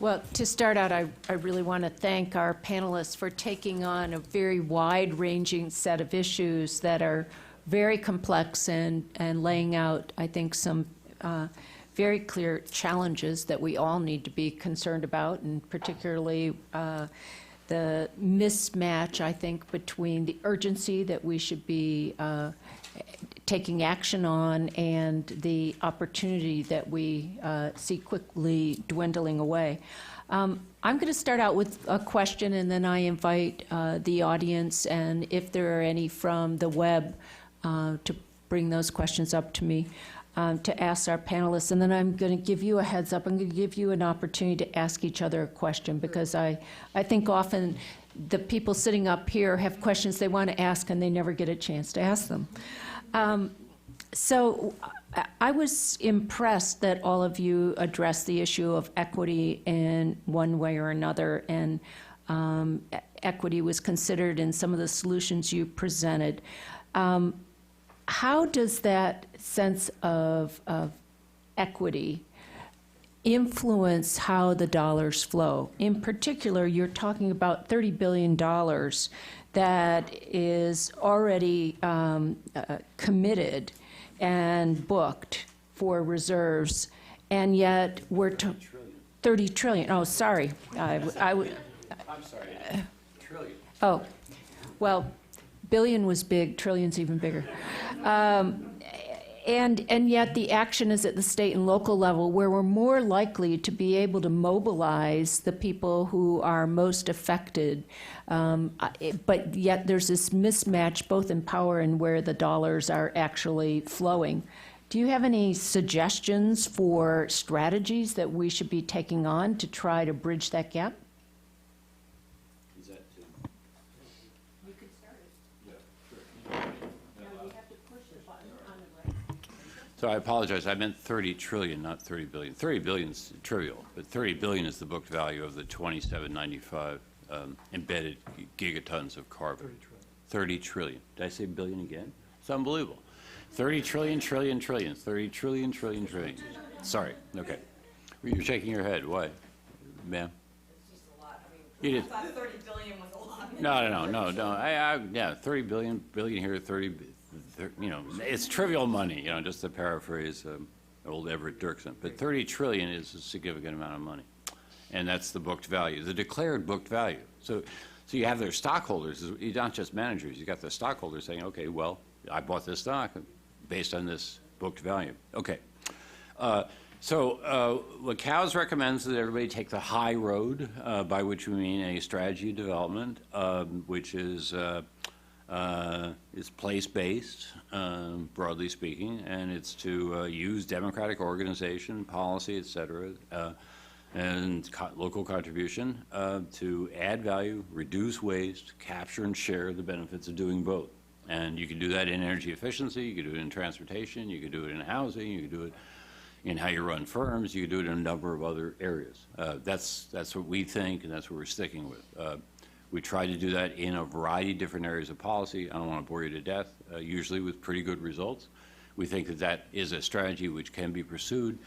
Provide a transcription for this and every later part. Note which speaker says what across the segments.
Speaker 1: Well, to start out, I really want to thank our panelists for taking on a very wide-ranging set of issues that are very complex and laying out, I think, some very clear challenges that we all need to be concerned about, and particularly the mismatch, I think, between the urgency that we should be taking action on and the opportunity that we see quickly dwindling away. I'm going to start out with a question, and then I invite the audience, and if there are any from the web, to bring those questions up to me to ask our panelists. And then I'm going to give you a heads up. I'm going to give you an opportunity to ask each other a question, because I think often the people sitting up here have questions they want to ask and they never get a chance to ask them. So I was impressed that all of you addressed the issue of equity in one way or another, and equity was considered in some of the solutions you presented. How does that sense of equity influence how the dollars flow? In particular, you're talking about $30 billion that is already committed and booked for reserves, and yet we're 30 trillion. Oh, sorry. I'm sorry. Trillion. Oh, well, billion was big, trillion's even bigger. And yet the action is at the state and local level, where we're more likely to be able to mobilize the people who are most affected. But yet there's this mismatch both in power and where the dollars are actually flowing. Do you have any suggestions for strategies that we should be taking on to try to bridge that gap?
Speaker 2: So I apologize. I meant 30 trillion, not 30 billion. 30 billion is trivial, but 30 billion is the booked value of the 2795 embedded gigatons of carbon. 30 trillion. Did I say billion again? It's unbelievable. 30 trillion, trillion, trillions. 30 trillion, trillion, trillion. Sorry. Okay. You're shaking your head. Why, ma'am?
Speaker 3: It's just a lot. I mean, I thought 30 billion was a lot.
Speaker 2: No. Yeah, 30 billion here, 30. You know, it's trivial money, you know, just to paraphrase old Everett Dirksen. But 30 trillion is a significant amount of money. And that's the booked value, the declared booked value. So you have their stockholders, not just managers. You got the stockholders saying, okay, well, I bought this stock based on this booked value. Okay. What COWS recommends that everybody take the high road, by which we mean a strategy development, which is place-based, broadly speaking, and it's to use democratic organization, policy, et cetera, and local contribution to add value, reduce waste, capture and share the benefits of doing both. And you can do that in energy efficiency, you can do it in transportation, you can do it in housing, you can do it in how you run firms, you can do it in a number of other areas. That's what we think, and that's what we're sticking with. We try to do that in a variety of different areas of policy. I don't want to bore you to death, usually with pretty good results. We think that that is a strategy which can be pursued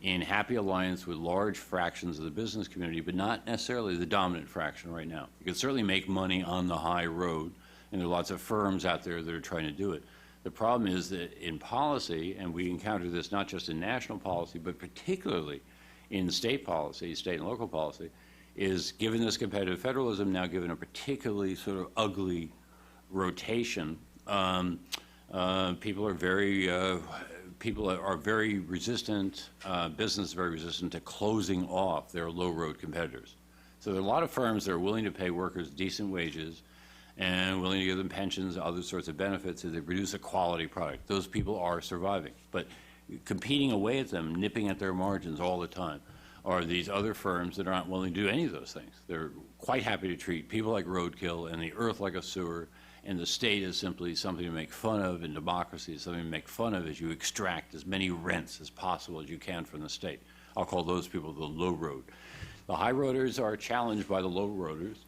Speaker 2: in happy alliance with large fractions of the business community, but not necessarily the dominant fraction right now. You can certainly make money on the high road, and there are lots of firms out there that are trying to do it. The problem is that in policy, and we encounter this not just in national policy, but particularly in state policy, state and local policy, is given this competitive federalism, now given a particularly sort of ugly rotation, people are very resistant, business is very resistant to closing off their low-road competitors. So there are a lot of firms that are willing to pay workers decent wages and willing to give them pensions, other sorts of benefits as they produce a quality product. Those people are surviving. But competing away at them, nipping at their margins all the time, are these other firms that aren't willing to do any of those things. They're quite happy to treat people like roadkill and the earth like a sewer, and the state is simply something to make fun of, and democracy is something to make fun of as you extract as many rents as possible as you can from the state. I'll call those people the low road. The high roaders are challenged by the low roaders,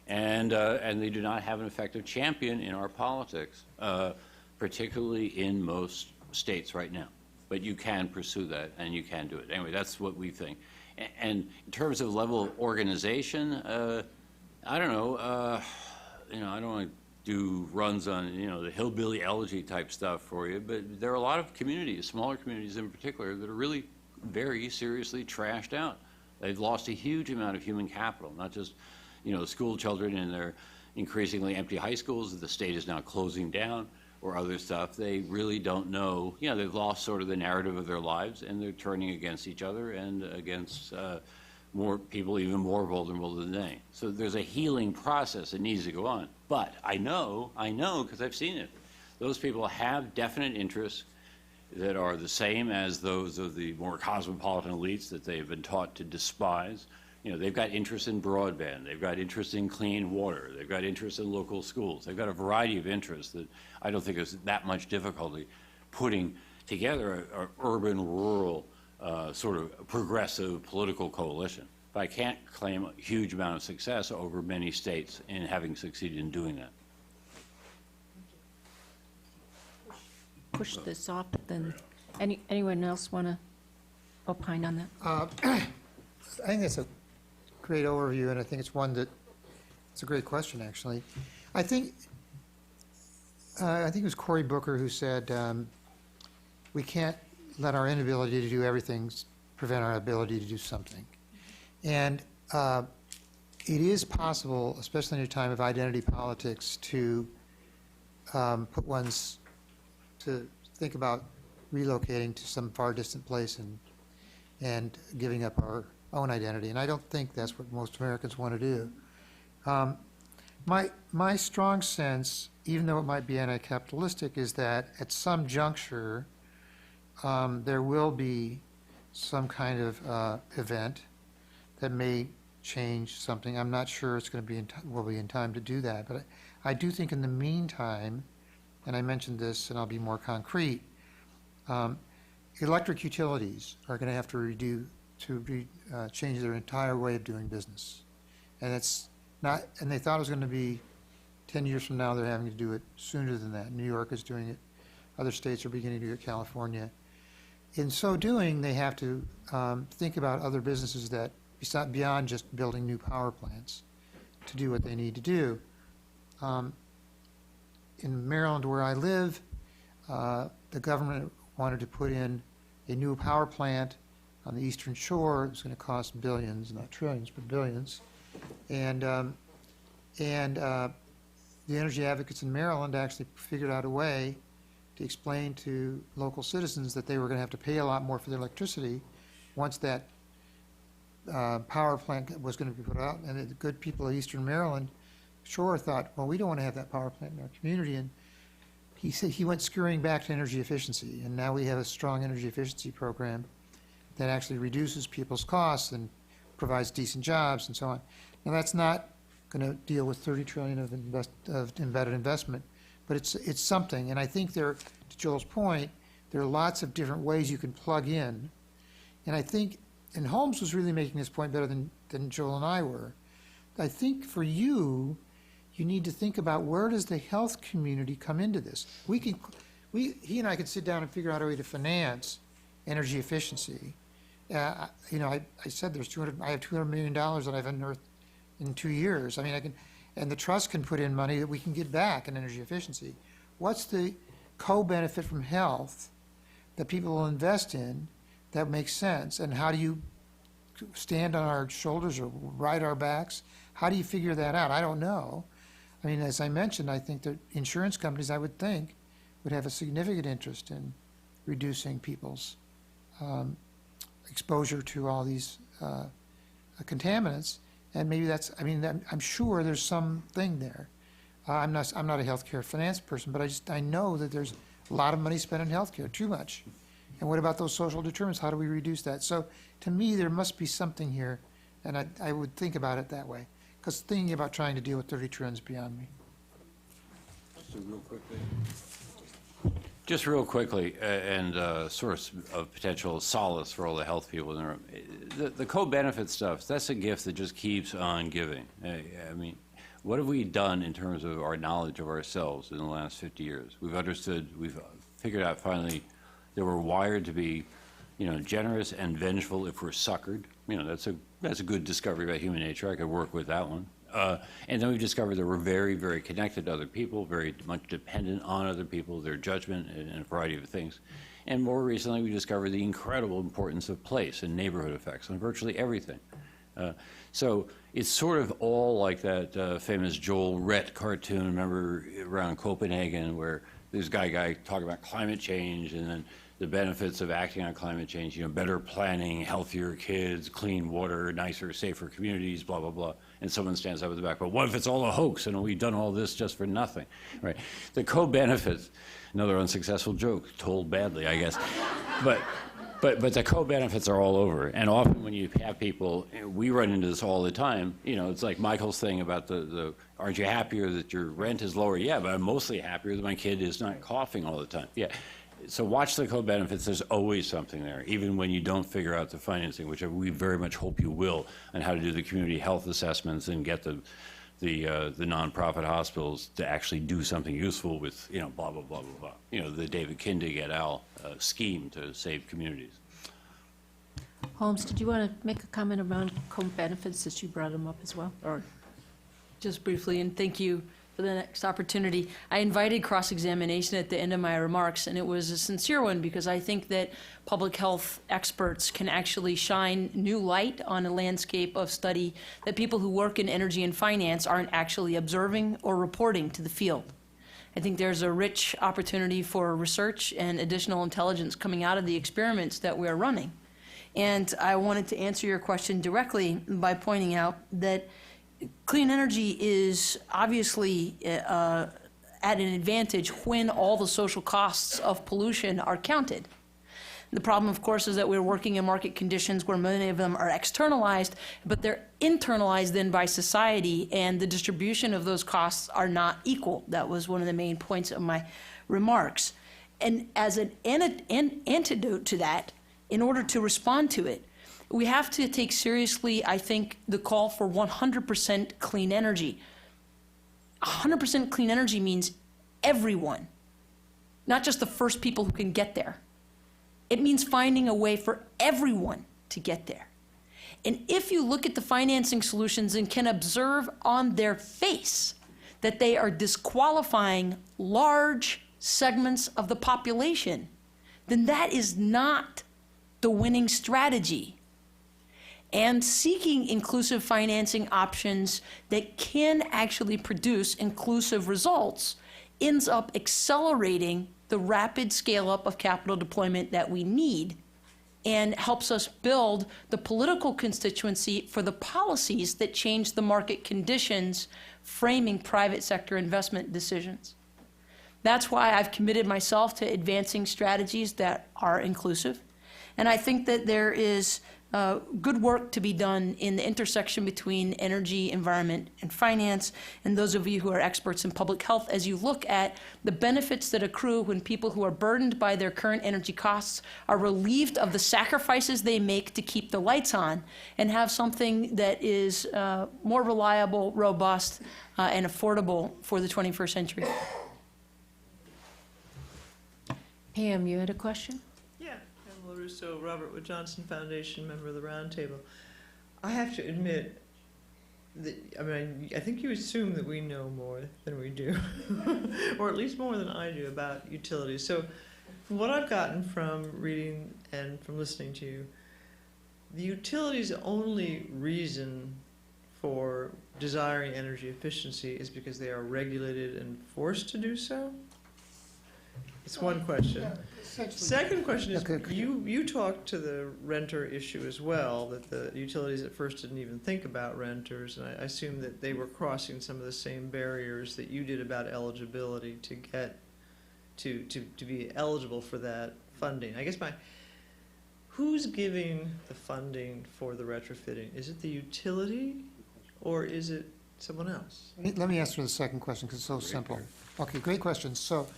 Speaker 2: and they do not have an effective champion in our politics, particularly in most states right now. but you can pursue that, and you can do it. Anyway, that's what we think. And in terms of level of organization, I don't know, I don't want to do runs on, the hillbilly elegy type stuff for you, but there are a lot of communities, smaller communities in particular, that are really very seriously trashed out. They've lost a huge amount of human capital, not just, school children in their increasingly empty high schools that the state is now closing down, or other stuff. They really don't know, they've lost sort of the narrative of their lives, and they're turning against each other and against more people even more vulnerable than they. So there's a healing process that needs to go on. But I know, because I've seen it, those people have definite interests that are the same as those of the more cosmopolitan elites that they've been taught to despise. They've got interest in broadband, they've got interest in clean water, they've got interest in local schools, they've got a variety of interests that I don't think is that much difficulty putting together an urban-rural sort of progressive political coalition. But I can't claim a huge amount of success over many states in having succeeded in doing that.
Speaker 1: Push this off, then anyone else want to opine on that?
Speaker 4: I think that's a great overview, and I think it's one that, it's a great question, actually. I think it was Cory Booker who said, we can't let our inability to do everything prevent our ability to do something. And it is possible, especially in a time of identity politics, to to think about relocating to some far distant place and giving up our own identity. And I don't think that's what most Americans want to do. My strong sense, even though it might be anti-capitalistic, is that at some juncture there will be some kind of event that may change something. I'm not sure it's going to be will be in time to do that, but I do think in the meantime, and I mentioned this, and I'll be more concrete, electric utilities are going to have to change their entire way of doing business, and it's not. And they thought it was going to be 10 years from now. They're having to do it sooner than that. New York is doing it. Other states are beginning to do it. California. In so doing, they have to think about other businesses that beyond just building new power plants to do what they need to do. In Maryland, where I live, the government wanted to put in a new power plant on the Eastern Shore. It was going to cost billions, not trillions, but billions. And the energy advocates in Maryland actually figured out a way to explain to local citizens that they were going to have to pay a lot more for their electricity once that power plant was going to be put out. And the good people of Eastern Maryland Shore thought, well, we don't want to have that power plant in our community. And he said he went scurrying back to energy efficiency. And now we have a strong energy efficiency program that actually reduces people's costs and provides decent jobs and so on. Now, that's not going to deal with $30 trillion of embedded investment, but it's something. And I think there, to Joel's point, there are lots of different ways you can plug in. And I think, and Holmes was really making this point better than Joel and I were. I think for you, you need to think about where does the health community come into this. He and I could sit down and figure out a way to finance energy efficiency. I said I have $200 million that I've unearthed in 2 years. I mean, and the trust can put in money that we can get back in energy efficiency. What's the co-benefit from health that people will invest in that makes sense? And how do you stand on our shoulders or ride our backs? How do you figure that out? I don't know. I mean, as I mentioned, I think that insurance companies, I would think, would have a significant interest in reducing people's exposure to all these contaminants. And maybe I'm sure there's something there. I'm not a healthcare finance person, but I know that there's a lot of money spent on healthcare, too much. And what about those social determinants? How do we reduce that? So to me, there must be something here, and I would think about it that way, because thinking about trying to deal with 30 trillion is beyond me.
Speaker 2: Just real quickly, and source of potential solace for all the health people in the room. The co-benefit stuff, that's a gift that just keeps on giving. I mean, what have we done in terms of our knowledge of ourselves in the last 50 years? We've understood, we've figured out finally, that we're wired to be, generous and vengeful if we're suckered. That's a good discovery about human nature. I could work with that one. And then we've discovered that we're very, very connected to other people, very much dependent on other people, their judgment, and a variety of things. And more recently, we discovered the incredible importance of place and neighborhood effects on virtually everything. So it's sort of all like that famous Joel Rett cartoon, remember, around Copenhagen, where this guy talking about climate change and then the benefits of acting on climate change, better planning, healthier kids, clean water, nicer, safer communities, blah, blah, blah. And someone stands up at the back, but what if it's all a hoax and we've done all this just for nothing, right? The Cobenefits, another unsuccessful joke, told badly, I guess. But the co-benefits are all over. And often when you have people, we run into this all the time, it's like Michael's thing about aren't you happier that your rent is lower? Yeah, but I'm mostly happier that my kid is not coughing all the time. Yeah. So watch the co-benefits. There's always something there, even when you don't figure out the financing, which we very much hope you will, and how to do the community health assessments and get the nonprofit hospitals to actually do something useful with, blah, blah, blah, blah, blah. The David Kindig et al. Scheme to save communities.
Speaker 1: Holmes, did you want to make a comment around co-benefits since you brought them up as well? Or
Speaker 5: Just briefly, and thank you for the next opportunity. I invited cross-examination at the end of my remarks, and it was a sincere one because I think that public health experts can actually shine new light on a landscape of study that people who work in energy and finance aren't actually observing or reporting to the field. I think there's a rich opportunity for research and additional intelligence coming out of the experiments that we're running. And I wanted to answer your question directly by pointing out that clean energy is obviously at an advantage when all the social costs of pollution are counted. The problem, of course, is that we're working in market conditions where many of them are externalized, but they're internalized then by society, and the distribution of those costs are not equal. That was one of the main points of my remarks. And as an antidote to that, in order to respond to it, we have to take seriously, I think, the call for 100% clean energy. 100% clean energy means everyone, not just the first people who can get there. It means finding a way for everyone to get there. And if you look at the financing solutions and can observe on their face that they are disqualifying large segments of the population, then that is not the winning strategy. And seeking inclusive financing options that can actually produce inclusive results ends up accelerating the rapid scale-up of capital deployment that we need and helps us build the political constituency for the policies that change the market conditions framing private sector investment decisions. That's why I've committed myself to advancing strategies that are inclusive. And I think that there is good work to be done in the intersection between energy, environment, and finance. And those of you who are experts in public health, as you look at the benefits that accrue when people who are burdened by their current energy costs are relieved of the sacrifices they make to keep the lights on and have something that is more reliable, robust, and affordable for the 21st century.
Speaker 1: Pam, you had a question?
Speaker 6: Yeah, Pamela Russo, Robert Wood Johnson Foundation, member of the Roundtable. I have to admit that, I think you assume that we know more than we do, or at least more than I do about utilities. So from what I've gotten from reading and from listening to you, the utilities' only reason for desiring energy efficiency is because they are regulated and forced to do so? It's one question. Second question is, you talked to the renter issue as well, that the utilities at first didn't even think about renters, and I assume that they were crossing some of the same barriers that you did about eligibility to get to be eligible for that funding. I guess who's giving the funding for the retrofitting? Is it the utility or is it someone else?
Speaker 4: Let me answer the second question because it's so simple. Okay, great question. So,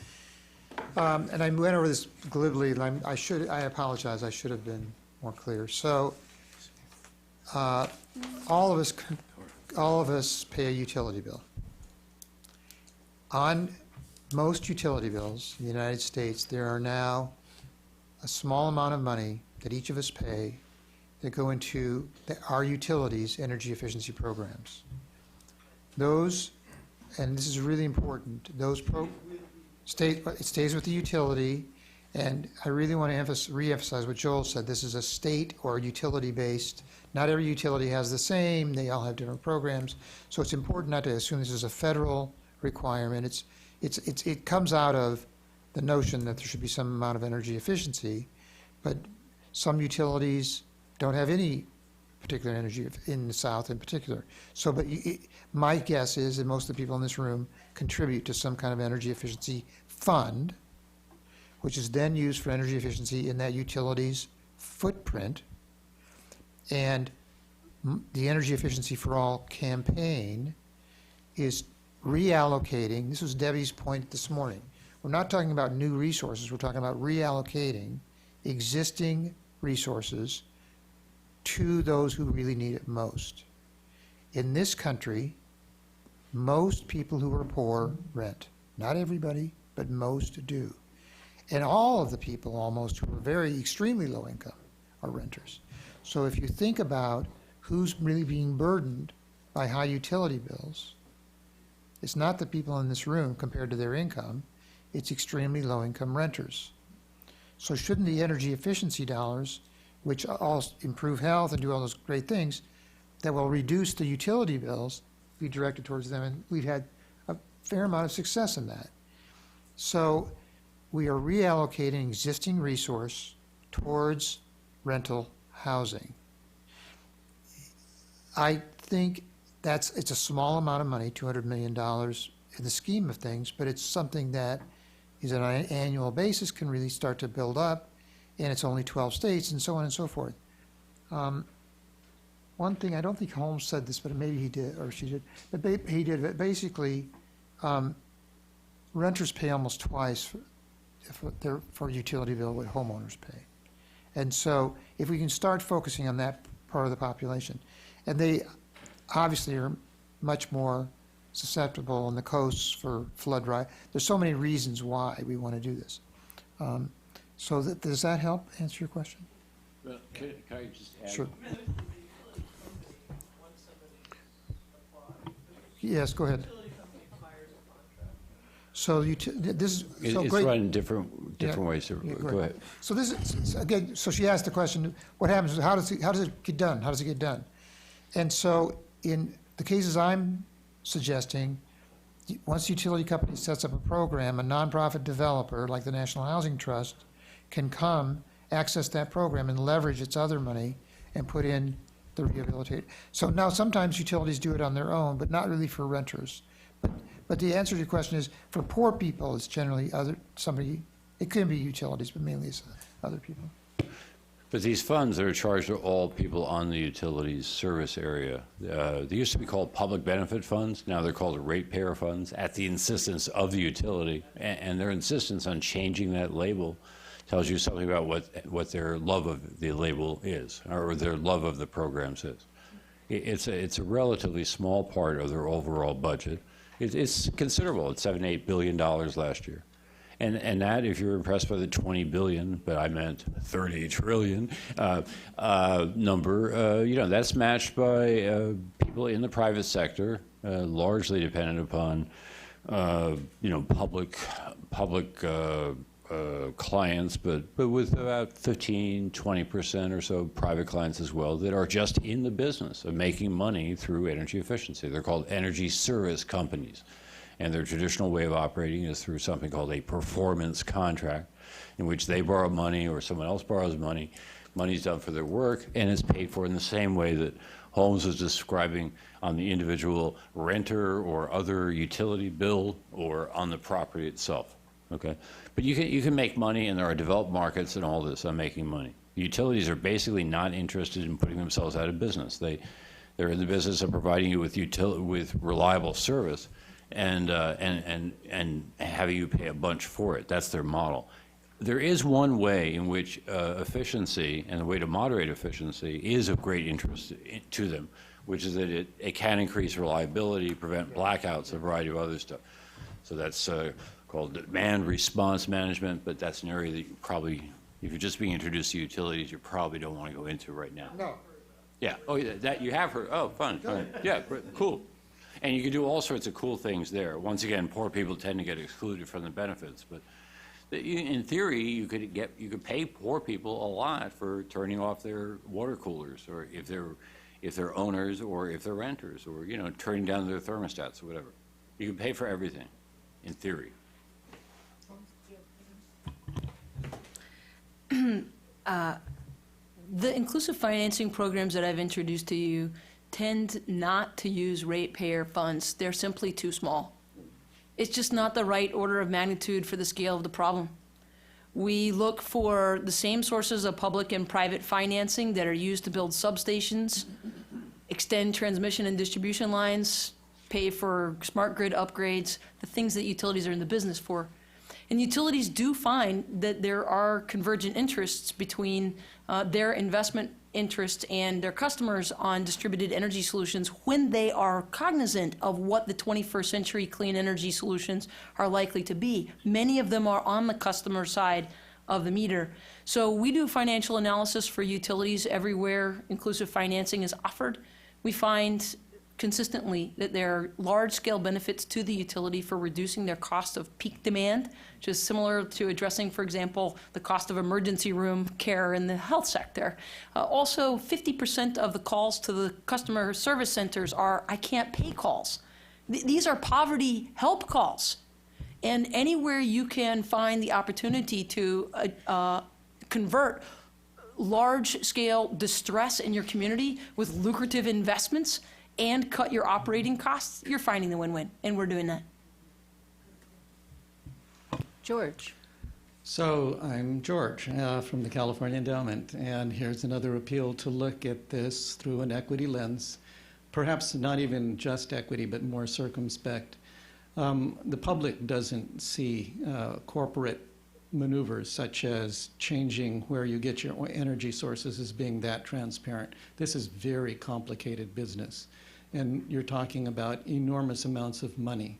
Speaker 4: and I went over this glibly, and I apologize, I should have been more clear. So, all of us pay a utility bill. On most utility bills in the United States, there are now a small amount of money that each of us pay that go into our utilities' energy efficiency programs. Those, and this is really important, it stays with the utility, and I really want to re-emphasize what Joel said. This is a state or utility-based. Not every utility has the same. They all have different programs. So it's important not to assume this is a federal requirement. It comes out of the notion that there should be some amount of energy efficiency, but some utilities don't have any particular energy in the South in particular. So, but my guess is that most of the people in this room contribute to some kind of energy efficiency fund, which is then used for energy efficiency in that utility's footprint. And the Energy Efficiency for All campaign is reallocating, this was Debbie's point this morning, we're not talking about new resources, we're talking about reallocating existing resources to those who really need it most. In this country, most people who are poor rent. Not everybody, but most do. And all of the people almost who are very extremely low income are renters. So if you think about who's really being burdened by high utility bills, it's not the people in this room compared to their income, it's extremely low income renters. So shouldn't the energy efficiency dollars, which all improve health and do all those great things, that will reduce the utility bills, be directed towards them? And we've had a fair amount of success in that. So we are reallocating existing resource towards rental housing. I think it's a small amount of money, $200 million in the scheme of things, but it's something that is on an annual basis, can really start to build up, and it's only 12 states, and so on and so forth. One thing, I don't think Holmes said this, but maybe he did, or she did, but he did, but basically, renters pay almost twice for utility bill what homeowners pay. And so if we can start focusing on that part of the population, and they obviously are much more susceptible on the coasts for flood rise. There's so many reasons why we want to do this. So does that help answer your question?
Speaker 2: Well, can I just add?
Speaker 4: Sure. Yes, go ahead. So this is so
Speaker 2: It's
Speaker 4: great.
Speaker 2: run different ways. Go ahead.
Speaker 4: So this is, again, so she asked the question, what happens, how does it get done? How does it get done? And so in the cases I'm suggesting, once the utility company sets up a program, a nonprofit developer like the National Housing Trust can come, access that program and leverage its other money and put in the rehabilitate. So now sometimes utilities do it on their own, but not really for renters. But the answer to your question is, for poor people, it's generally it can be utilities, but mainly it's other people.
Speaker 2: But these funds that are charged to all people on the utilities service area, they used to be called public benefit funds. Now they're called ratepayer funds at the insistence of the utility. And their insistence on changing that label tells you something about what their love of the label is, or their love of the programs is. It's a relatively small part of their overall budget. It's considerable. It's $7 to $8 billion last year. And that, if you're impressed by the 20 billion, but I meant 30 trillion number, that's matched by people in the private sector, largely dependent upon, public clients, but with about 15, 20% or so private clients as well that are just in the business of making money through energy efficiency. They're called energy service companies. And their traditional way of operating is through something called a performance contract, in which they borrow money or someone else borrows money. Money's done for their work, and it's paid for in the same way that Holmes was describing on the individual renter or other utility bill or on the property itself. Okay, but you can make money, and there are developed markets and all this on making money. Utilities are basically not interested in putting themselves out of business. They're in the business of providing you with reliable service. And having you pay a bunch for it. That's their model. There is one way in which efficiency and the way to moderate efficiency is of great interest to them, which is that it can increase reliability, prevent blackouts, a variety of other stuff. So that's called demand response management, but that's an area that you probably if you're just being introduced to utilities, you probably don't want to go into right now.
Speaker 4: No.
Speaker 2: Yeah, oh, yeah, that, you have heard, oh, fun, fun. Yeah, cool. And you can do all sorts of cool things there. Once again, poor people tend to get excluded from the benefits, but in theory, you could pay poor people a lot for turning off their water coolers, or if they're owners, or if they're renters, or, you know, turning down their thermostats or whatever. You can pay for everything, in theory.
Speaker 5: The inclusive financing programs that I've introduced to you tend not to use ratepayer funds. They're simply too small. It's just not the right order of magnitude for the scale of the problem. We look for the same sources of public and private financing that are used to build substations, extend transmission and distribution lines, pay for smart grid upgrades, the things that utilities are in the business for. And utilities do find that there are convergent interests between their investment interests and their customers on distributed energy solutions when they are cognizant of what the 21st century clean energy solutions are likely to be. Many of them are on the customer side of the meter. So we do financial analysis for utilities everywhere inclusive financing is offered. We find consistently that there are large-scale benefits to the utility for reducing their cost of peak demand, which is similar to addressing, for example, the cost of emergency room care in the health sector. Also, 50% of the calls to the customer service centers are "I can't pay" calls. These are poverty help calls. And anywhere you can find the opportunity to convert large-scale distress in your community with lucrative investments and cut your operating costs, you're finding the win-win, and we're doing that.
Speaker 1: George.
Speaker 7: So I'm George from the California Endowment, and here's another appeal to look at this through an equity lens, perhaps not even just equity, but more circumspect. The public doesn't see corporate maneuvers such as changing where you get your energy sources as being that transparent. This is very complicated business, and you're talking about enormous amounts of money,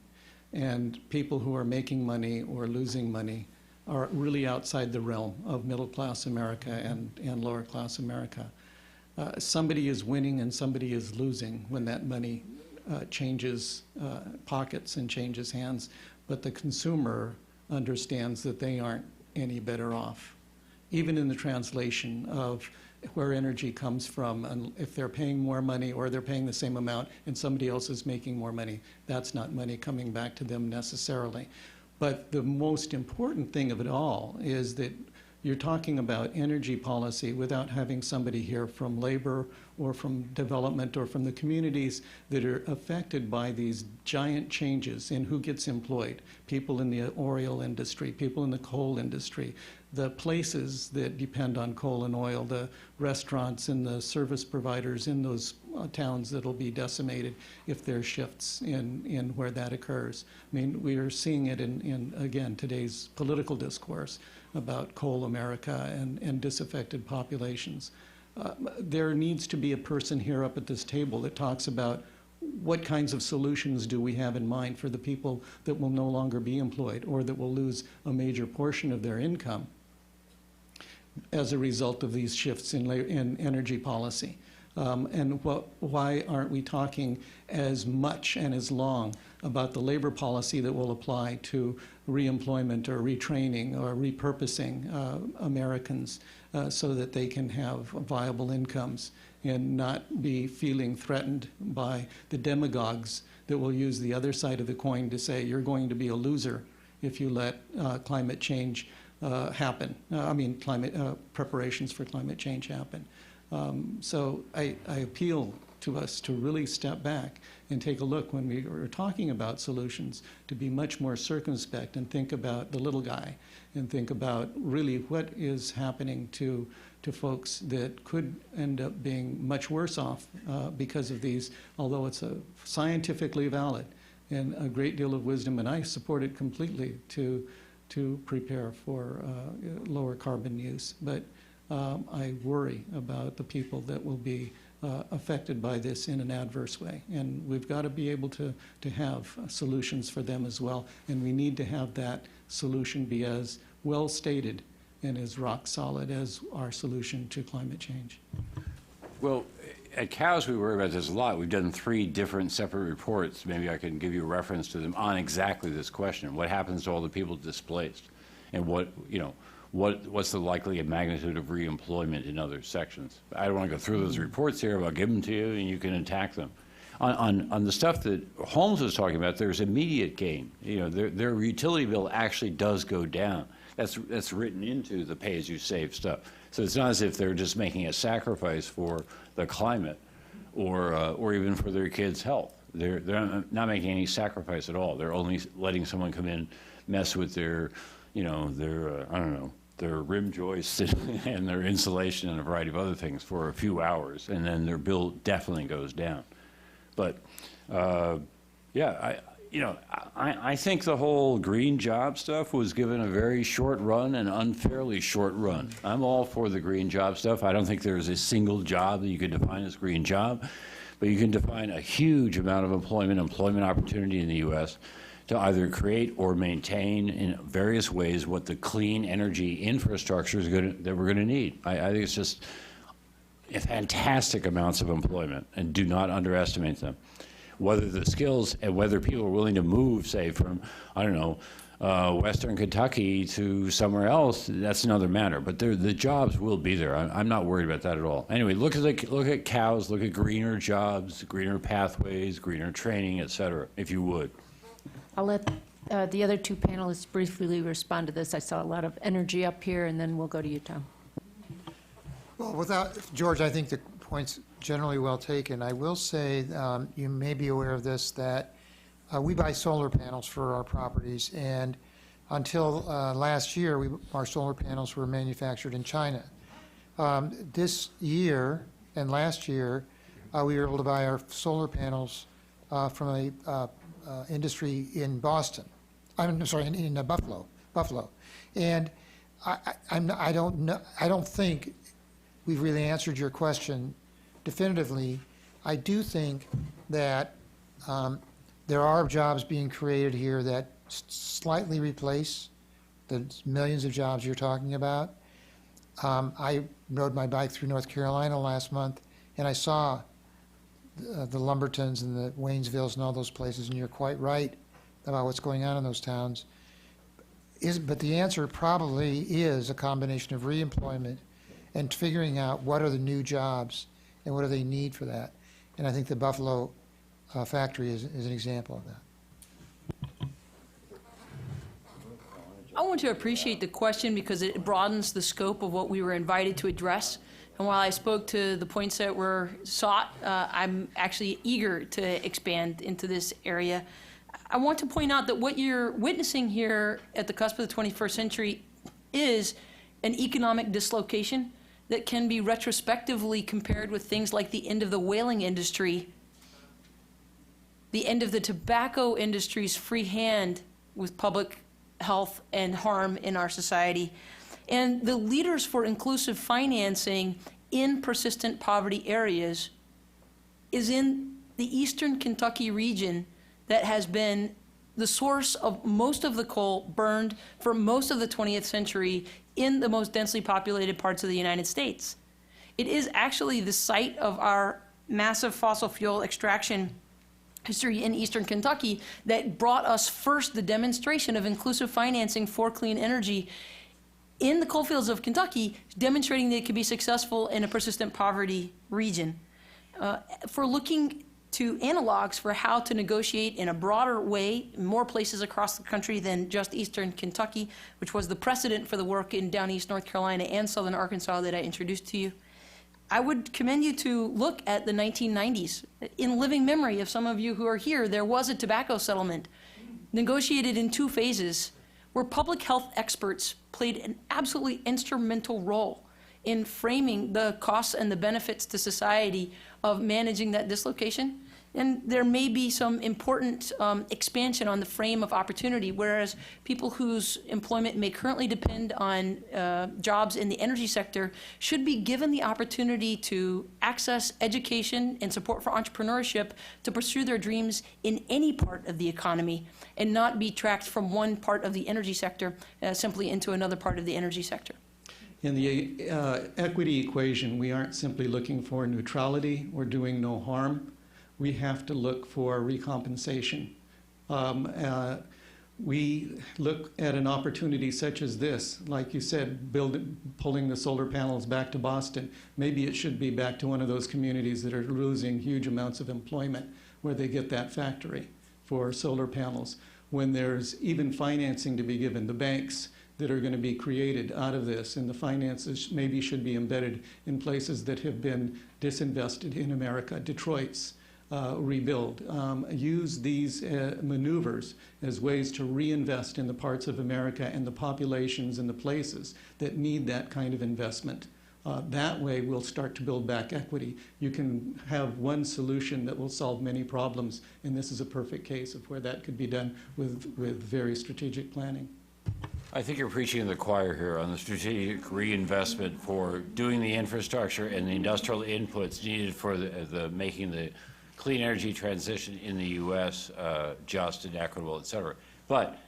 Speaker 7: and people who are making money or losing money are really outside the realm of middle-class America and lower-class America. Somebody is winning and somebody is losing when that money changes pockets and changes hands, but the consumer understands that they aren't any better off, even in the translation of where energy comes from. And if they're paying more money or they're paying the same amount and somebody else is making more money, that's not money coming back to them necessarily. But the most important thing of it all is that you're talking about energy policy without having somebody here from labor or from development or from the communities that are affected by these giant changes in who gets employed. People in the oil industry, people in the coal industry, the places that depend on coal and oil, the restaurants and the service providers in those towns that'll be decimated if there are shifts in where that occurs. I mean, we are seeing it in again, today's political discourse about coal America and disaffected populations. There needs to be a person here up at this table that talks about what kinds of solutions do we have in mind for the people that will no longer be employed or that will lose a major portion of their income as a result of these shifts in energy policy. Why aren't we talking as much and as long about the labor policy that will apply to reemployment or retraining or repurposing Americans so that they can have viable incomes and not be feeling threatened by the demagogues that will use the other side of the coin to say you're going to be a loser if you let climate change happen. Preparations for climate change happen. So I appeal to us to really step back and take a look when we are talking about solutions, to be much more circumspect and think about the little guy and think about really what is happening to folks that could end up being much worse off because of these, although it's scientifically valid and a great deal of wisdom, and I support it completely to prepare for lower carbon use. But I worry about the people that will be affected by this in an adverse way. And we've got to be able to have solutions for them as well. And we need to have that solution be as well stated and is rock solid as our solution to climate change.
Speaker 2: Well, at COWS, we worry about this a lot. We've done 3 different separate reports. Maybe I can give you a reference to them on exactly this question. What happens to all the people displaced? And what's the likely magnitude of reemployment in other sections? I don't want to go through those reports here, but I'll give them to you and you can attack them. On the stuff that Holmes was talking about, there's immediate gain. Their utility bill actually does go down. That's written into the pay-as-you-save stuff. So it's not as if they're just making a sacrifice for the climate or even for their kids' health. They're not making any sacrifice at all. They're only letting someone come in, mess with their rim joists and their insulation and a variety of other things for a few hours, and then their bill definitely goes down. But I think the whole green job stuff was given a very short run, an unfairly short run. I'm all for the green job stuff. I don't think there's a single job that you could define as green job, but you can define a huge amount of employment opportunity in the U.S. to either create or maintain in various ways what the clean energy infrastructure is that we're going to need. I think it's just fantastic amounts of employment, and do not underestimate them. Whether the skills and whether people are willing to move, say, from, Western Kentucky to somewhere else, that's another matter. But the jobs will be there. I'm not worried about that at all. Anyway, look at cows, look at greener jobs, greener pathways, greener training, et cetera, if you would.
Speaker 1: I'll let the other 2 panelists briefly respond to this. I saw a lot of energy up here, and then we'll go to you, Tom.
Speaker 4: Well, George, I think the point's generally well taken. I will say, you may be aware of this, that we buy solar panels for our properties, and until last year, our solar panels were manufactured in China. This year and last year, we were able to buy our solar panels from a industry in Boston. I'm sorry, in Buffalo. And I don't think we've really answered your question definitively. I do think that there are jobs being created here that slightly replace the millions of jobs you're talking about. I rode my bike through North Carolina last month, and I saw the Lumbertons and the Waynesvilles and all those places, and you're quite right about what's going on in those towns. But the answer probably is a combination of reemployment and figuring out what are the new jobs and what do they need for that. And I think the Buffalo factory is an example of that.
Speaker 5: I want to appreciate the question because it broadens the scope of what we were invited to address. And while I spoke to the points that were sought, I'm actually eager to expand into this area. I want to point out that what you're witnessing here at the cusp of the 21st century is an economic dislocation that can be retrospectively compared with things like the end of the whaling industry, the end of the tobacco industry's free hand with public health and harm in our society, and the leaders for inclusive financing in persistent poverty areas is in the eastern Kentucky region that has been the source of most of the coal burned for most of the 20th century in the most densely populated parts of the United States. It is actually the site of our massive fossil fuel extraction history in eastern Kentucky that brought us first the demonstration of inclusive financing for clean energy in the coalfields of Kentucky, demonstrating that it could be successful in a persistent poverty region. For looking to analogs for how to negotiate in a broader way in more places across the country than just eastern Kentucky, which was the precedent for the work in down east North Carolina and southern Arkansas that I introduced to you, I would commend you to look at the 1990s. In living memory of some of you who are here, there was a tobacco settlement negotiated in 2 phases where public health experts played an absolutely instrumental role in framing the costs and the benefits to society of managing that dislocation. And there may be some important expansion on the frame of opportunity, whereas people whose employment may currently depend on jobs in the energy sector should be given the opportunity to access education and support for entrepreneurship to pursue their dreams in any part of the economy and not be tracked from one part of the energy sector simply into another part of the energy sector.
Speaker 7: In the equity equation, we aren't simply looking for neutrality or doing no harm. We have to look for recompensation. We look at an opportunity such as this, like you said, pulling the solar panels back to Boston. Maybe it should be back to one of those communities that are losing huge amounts of employment where they get that factory for solar panels. When there's even financing to be given, the banks that are going to be created out of this, and the finances maybe should be embedded in places that have been disinvested in America, Detroit's. Rebuild. Use these maneuvers as ways to reinvest in the parts of America and the populations and the places that need that kind of investment. That way we'll start to build back equity. You can have one solution that will solve many problems, and this is a perfect case of where that could be done with very strategic planning.
Speaker 2: I think you're preaching to the choir here on the strategic reinvestment for doing the infrastructure and the industrial inputs needed for the making the clean energy transition in the U.S. Just and equitable, et cetera. But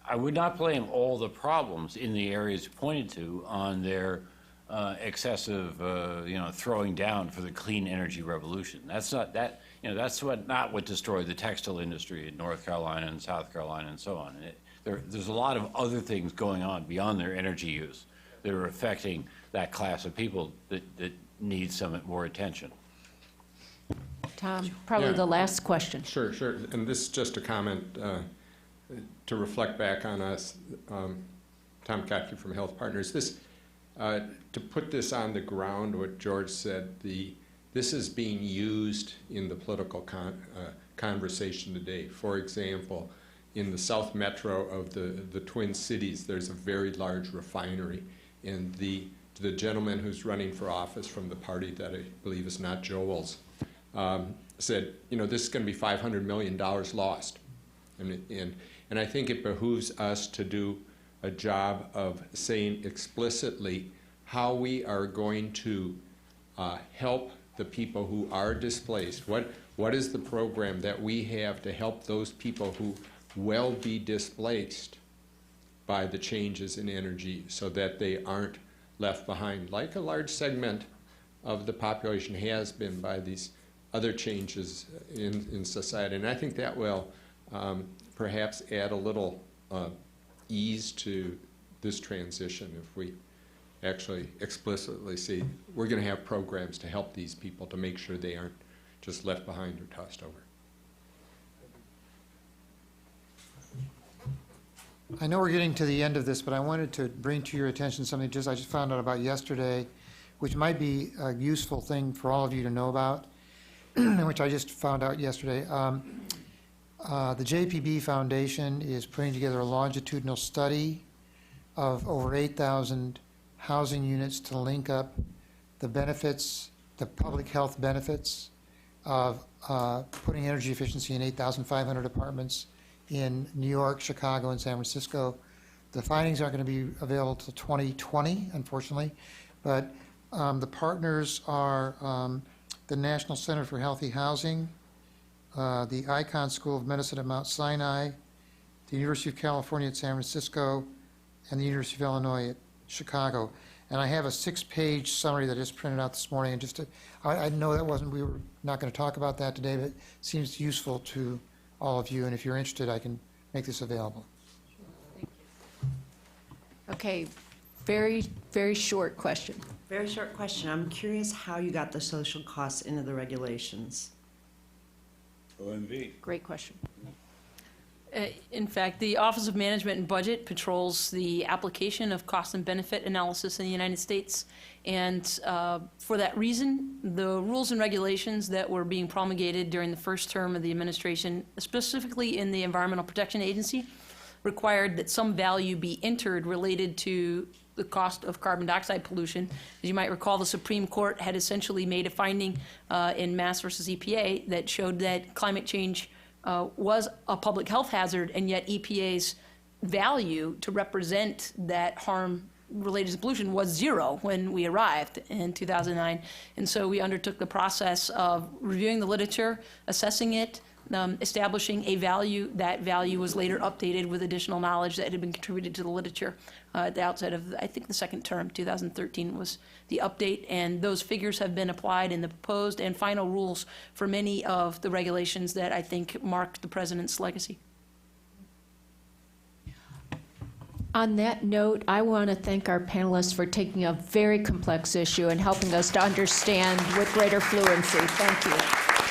Speaker 2: I would not blame all the problems in the areas pointed to on their excessive, throwing down for the clean energy revolution. That's not that. That's not what destroyed the textile industry in North Carolina and South Carolina and so on. There's a lot of other things going on beyond their energy use that are affecting that class of people that need some more attention.
Speaker 1: Tom, probably the last question.
Speaker 8: Sure. And this is just a comment to reflect back on us, Tom Kotke from Health Partners. This, to put this on the ground, what George said, this is being used in the political conversation today. For example, in the South Metro of the Twin Cities, there's a very large refinery, and the gentleman who's running for office from the party that I believe is not Joel's, said, this is going to be $500 million lost. And I think it behooves us to do a job of saying explicitly how we are going to help the people who are displaced. What is the program that we have to help those people who will be displaced by the changes in energy so that they aren't left behind, like a large segment of the population has been by these other changes in society. And I think that will perhaps add a little ease to this transition if we actually explicitly say we're going to have programs to help these people to make sure they aren't just left behind or tossed over.
Speaker 4: I know we're getting to the end of this, but I wanted to bring to your attention something I just found out about yesterday, which might be a useful thing for all of you to know about, which I just found out yesterday. The JPB Foundation is putting together a longitudinal study of over 8,000 housing units to link up the benefits, the public health benefits of putting energy efficiency in 8,500 apartments in New York, Chicago, and San Francisco. The findings aren't going to be available till 2020, unfortunately, but the partners are the National Center for Healthy Housing, the Icahn School of Medicine at Mount Sinai, the University of California at San Francisco, and the University of Illinois at Chicago. And I have a 6-page summary that I just printed out this morning. And I know we were not going to talk about that today, but it seems useful to all of you. And if you're interested, I can make this available.
Speaker 1: Okay, very, very short question.
Speaker 9: Very short question. I'm curious how you got the social costs into the regulations.
Speaker 2: OMB.
Speaker 1: Great question.
Speaker 5: In fact, the Office of Management and Budget patrols the application of cost and benefit analysis in the United States. And for that reason, the rules and regulations that were being promulgated during the first term of the administration, specifically in the Environmental Protection Agency, required that some value be entered related to the cost of carbon dioxide pollution. As you might recall, the Supreme Court had essentially made a finding in Mass versus EPA that showed that climate change was a public health hazard, and yet EPA's value to represent that harm related to pollution was zero when we arrived in 2009. And so we undertook the process of reviewing the literature, assessing it, establishing a value. That value was later updated with additional knowledge that had been contributed to the literature at the outset of, I think, the second term. 2013 was the update, and those figures have been applied in the proposed and final rules for many of the regulations that I think mark the president's legacy.
Speaker 1: On that note, I want to thank our panelists for taking a very complex issue and helping us to understand with greater fluency. Thank you.